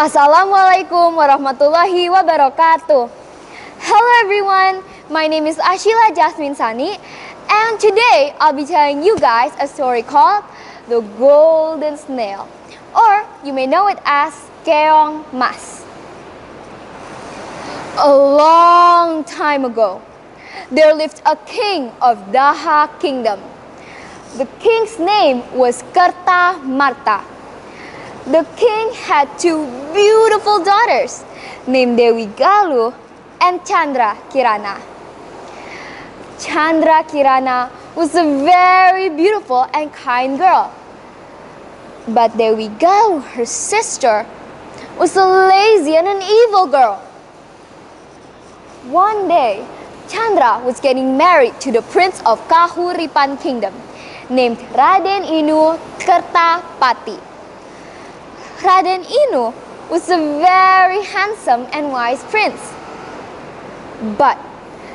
Assalamualaikum warahmatullahi wabarakatuh. Hello everyone, my name is Ashilla Jasmin Sani, and today I'll be telling you guys a story called The Golden Snail, or you may know it as Keong Mas. A long time ago, there lived a king of Daha Kingdom. The king's name was Kerta Marta. The king had two beautiful daughters named Dewi Galuh and Chandra Kirana. Chandra Kirana was a very beautiful and kind girl. But Dewi Galuh, her sister, was a lazy and an evil girl. One day, Chandra was getting married to the prince of Kahuripan Kingdom named Raden Inu Kertapati. Raden Inu was a very handsome and wise prince. But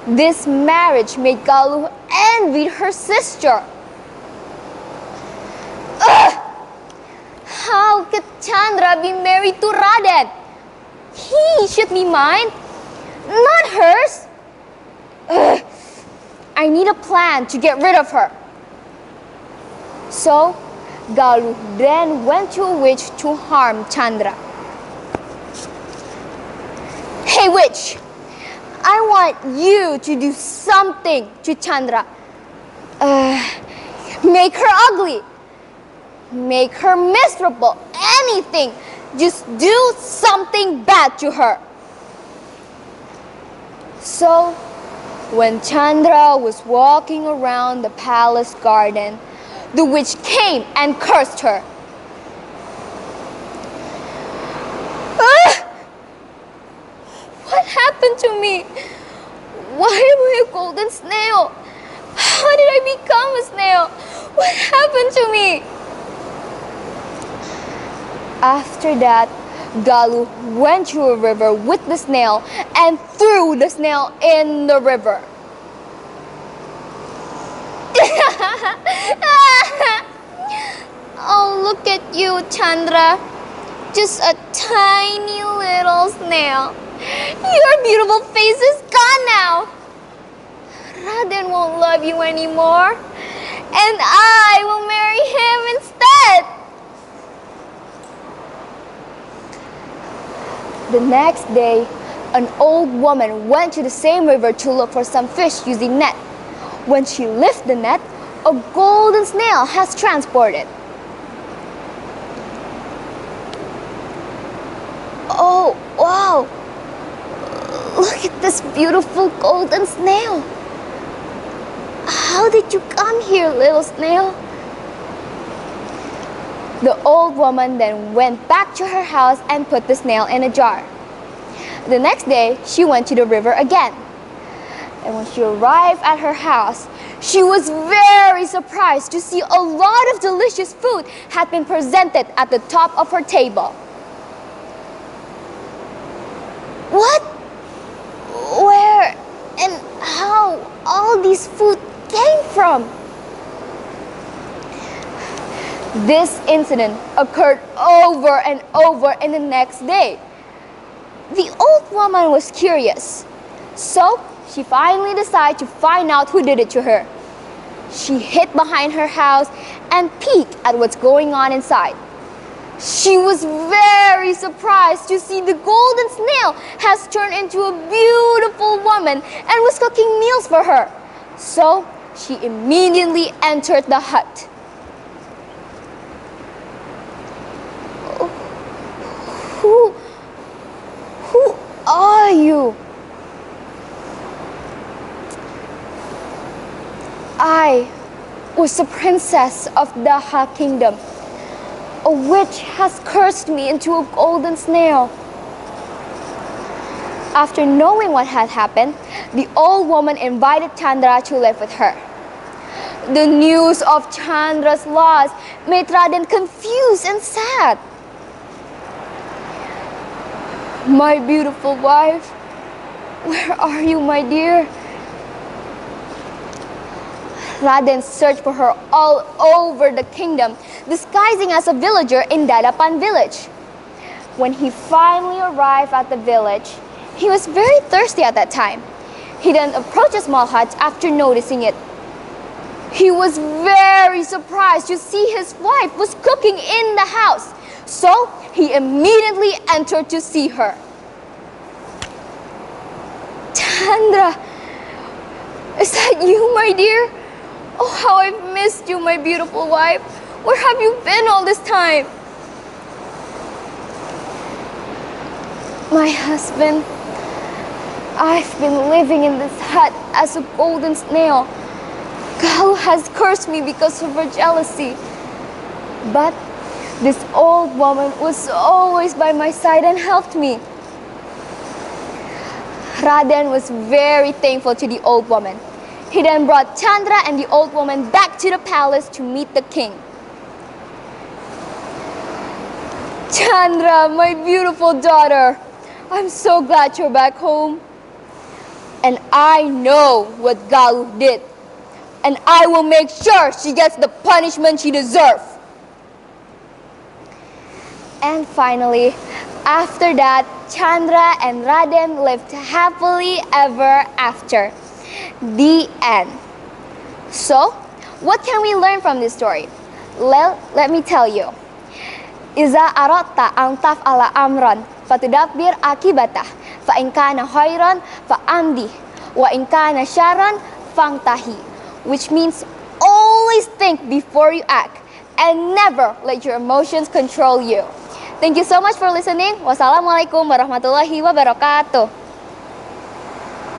this marriage made Galuh envy her sister. Ugh! How could Chandra be married to Raden? He should be mine, not hers. Ugh! I need a plan to get rid of her. So, Galuh then went to a witch to harm Chandra. Hey witch, I want you to do something to Chandra. Make her ugly, make her miserable, anything. Just do something bad to her. So, when Chandra was walking around the palace garden, the witch came and cursed her. What happened to me? Why am I a golden snail? How did I become a snail? What happened to me? After that, Galuh went to a river with the snail and threw the snail in the river. Oh, look at you, Chandra. Just a tiny little snail. Your beautiful face is gone now. Raden won't love you anymore, and I will marry him instead. The next day, an old woman went to the same river to look for some fish using net. When she lifted the net, a golden snail has transported. Oh, wow! Look at this beautiful golden snail. How did you come here, little snail? The old woman then went back to her house and put the snail in a jar. The next day, she went to the river again. And when she arrived at her house, she was very surprised to see a lot of delicious food had been presented at the top of her table. What? Where and how all these food came from? This incident occurred over and over in the next day. The old woman was curious, so she finally decided to find out who did it to her. She hid behind her house and peeked at what's going on inside. She was very surprised to see the golden snail has turned into a beautiful woman and was cooking meals for her. So she immediately entered the hut. Who are you? I was the princess of Daha Kingdom. A witch has cursed me into a golden snail. After knowing what had happened, the old woman invited Chandra to live with her. The news of Chandra's loss made Raden confused and sad. My beautiful wife, where are you, my dear? Raden searched for her all over the kingdom, disguising as a villager in Dadapan village. When he finally arrived at the village, he was very thirsty at that time. He then approached a small hut after noticing it. He was very surprised to see his wife was cooking in the house, so he immediately entered to see her. Chandra, is that you, my dear? Oh, how I've missed you, my beautiful wife. Where have you been all this time? My husband, I've been living in this hut as a golden snail. Galu has cursed me because of her jealousy. But this old woman was always by my side and helped me. Raden was very thankful to the old woman. He then brought Chandra and the old woman back to the palace to meet the king. Chandra, my beautiful daughter, I'm so glad you're back home. And I know what Galu did. And I will make sure she gets the punishment she deserves. And finally, after that, Chandra and Raden lived happily ever after. The end. So, what can we learn from this story? Let me tell you. Iza aratta an taf'ala amran fatudabbir akibatah fa in kana khairan fa amdi wa in kana syarran fangtahi, which means always think before you act and never let your emotions control you. Thank you so much for listening. Wassalamualaikum warahmatullahi wabarakatuh.